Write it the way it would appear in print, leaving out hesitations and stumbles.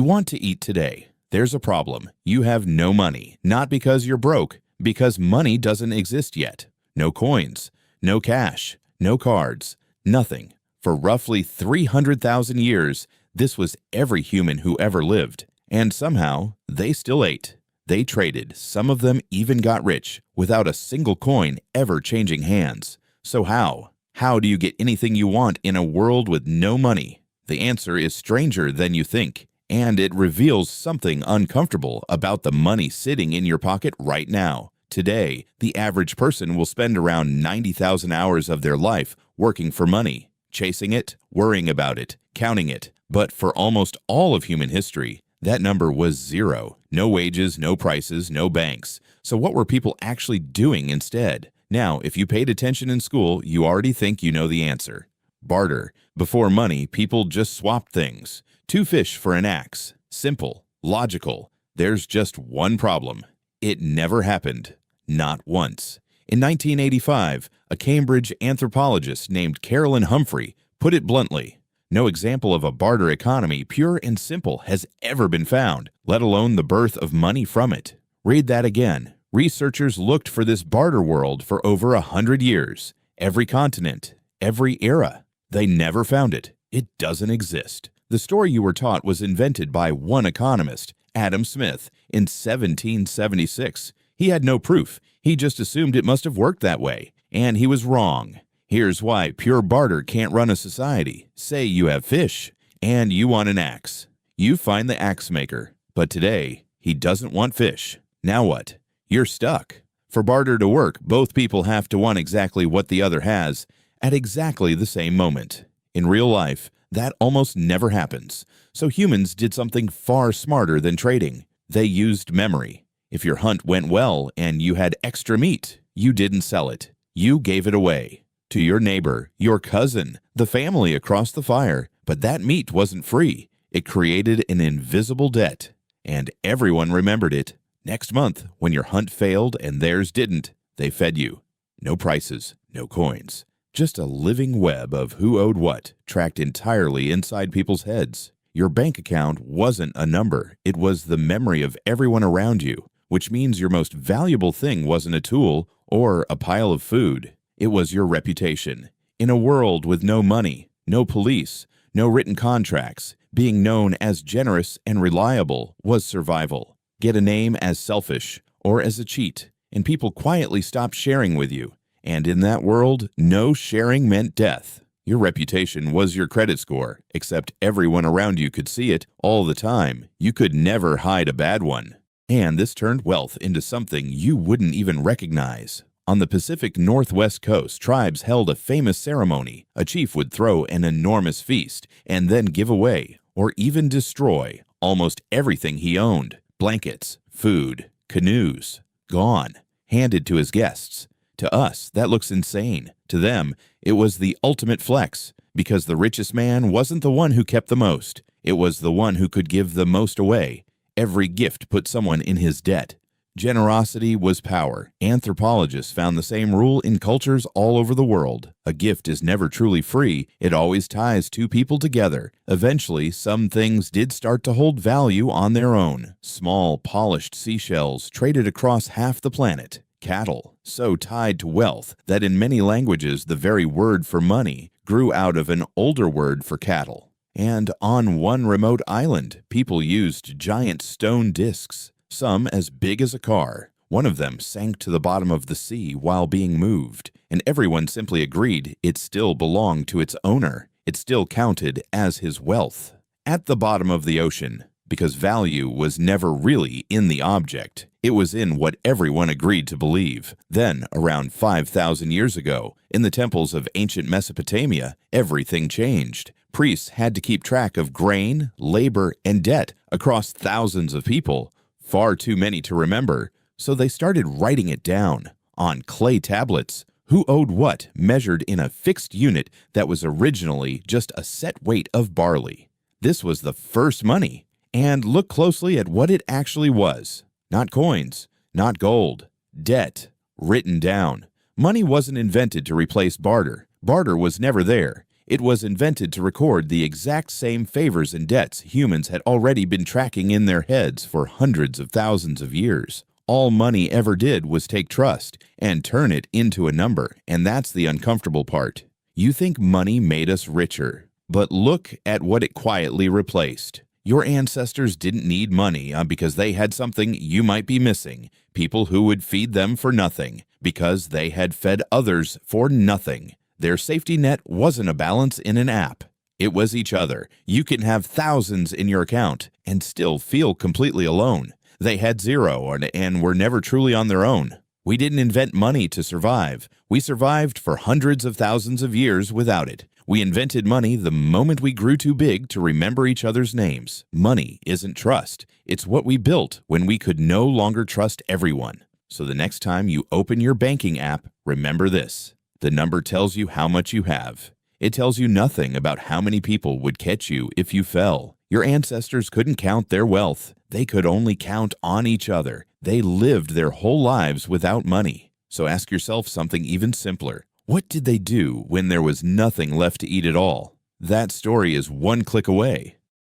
You want to eat today. There's a problem. You have no money, not because you're broke, because money doesn't exist yet. No coins, no cash, no cards, nothing. For roughly 300,000 years, this was every human who ever lived. And somehow, they still ate. They traded. Some of them even got rich without a single coin ever changing hands. So how? How do you get anything you want in a world with no money? The answer is stranger than you think, and it reveals something uncomfortable about the money sitting in your pocket right now. Today, the average person will spend around 90,000 hours of their life working for money, chasing it, worrying about it, counting it. But for almost all of human history, that number was zero. No wages, no prices, no banks. So what were people actually doing instead? Now, if you paid attention in school, you already think you know the answer. Barter. Before money, people just swapped things. 2 fish for an axe. Simple. Logical. There's just one problem. It never happened. Not once. In 1985, a Cambridge anthropologist named Carolyn Humphrey put it bluntly: no example of a barter economy, pure and simple, has ever been found, let alone the birth of money from it. Read that again. Researchers looked for this barter world for over 100 years. Every continent, every era. They never found it. It doesn't exist. The story you were taught was invented by one economist, Adam Smith, in 1776. He had no proof. He just assumed it must have worked that way. And he was wrong. Here's why pure barter can't run a society. Say you have fish, and you want an axe. You find the axe maker. But today, he doesn't want fish. Now what? You're stuck. For barter to work, both people have to want exactly what the other has at exactly the same moment. In real life, that almost never happens. So humans did something far smarter than trading. They used memory. If your hunt went well and you had extra meat, you didn't sell it. You gave it away. To your neighbor, your cousin, the family across the fire. But that meat wasn't free. It created an invisible debt. And everyone remembered it. Next month, when your hunt failed and theirs didn't, they fed you. No prices, no coins. Just a living web of who owed what, tracked entirely inside people's heads. Your bank account wasn't a number. It was the memory of everyone around you, which means your most valuable thing wasn't a tool or a pile of food. It was your reputation. In a world with no money, no police, no written contracts, being known as generous and reliable was survival. Get a name as selfish or as a cheat, and people quietly stopped sharing with you. And in that world, no sharing meant death. Your reputation was your credit score, except everyone around you could see it all the time. You could never hide a bad one. And this turned wealth into something you wouldn't even recognize. On the Pacific Northwest coast, tribes held a famous ceremony. A chief would throw an enormous feast and then give away, or even destroy, almost everything he owned. Blankets, food, canoes, gone, handed to his guests. To us, that looks insane. To them, it was the ultimate flex, because the richest man wasn't the one who kept the most. It was the one who could give the most away. Every gift put someone in his debt. Generosity was power. Anthropologists found the same rule in cultures all over the world. A gift is never truly free. It always ties two people together. Eventually, some things did start to hold value on their own. Small, polished seashells traded across half the planet. Cattle, so tied to wealth that in many languages the very word for money grew out of an older word for cattle. And on one remote island, people used giant stone discs, some as big as a car. One of them sank to the bottom of the sea while being moved, and everyone simply agreed it still belonged to its owner. It still counted as his wealth. At the bottom of the ocean, because value was never really in the object. It was in what everyone agreed to believe. Then, around 5,000 years ago, in the temples of ancient Mesopotamia, everything changed. Priests had to keep track of grain, labor, and debt across thousands of people, far too many to remember, so they started writing it down on clay tablets. Who owed what, measured in a fixed unit that was originally just a set weight of barley. This was the first money. And look closely at what it actually was. Not coins, not gold, debt, written down. Money wasn't invented to replace barter. Barter was never there. It was invented to record the exact same favors and debts humans had already been tracking in their heads for hundreds of thousands of years. All money ever did was take trust and turn it into a number, and that's the uncomfortable part. You think money made us richer, but look at what it quietly replaced. Your ancestors didn't need money because they had something you might be missing, people who would feed them for nothing, because they had fed others for nothing. Their safety net wasn't a balance in an app. It was each other. You can have thousands in your account and still feel completely alone. They had zero and were never truly on their own. We didn't invent money to survive. We survived for hundreds of thousands of years without it. We invented money the moment we grew too big to remember each other's names. Money isn't trust. It's what we built when we could no longer trust everyone. So the next time you open your banking app, remember this. The number tells you how much you have. It tells you nothing about how many people would catch you if you fell. Your ancestors couldn't count their wealth. They could only count on each other. They lived their whole lives without money. So ask yourself something even simpler. What did they do when there was nothing left to eat at all? That story is one click away.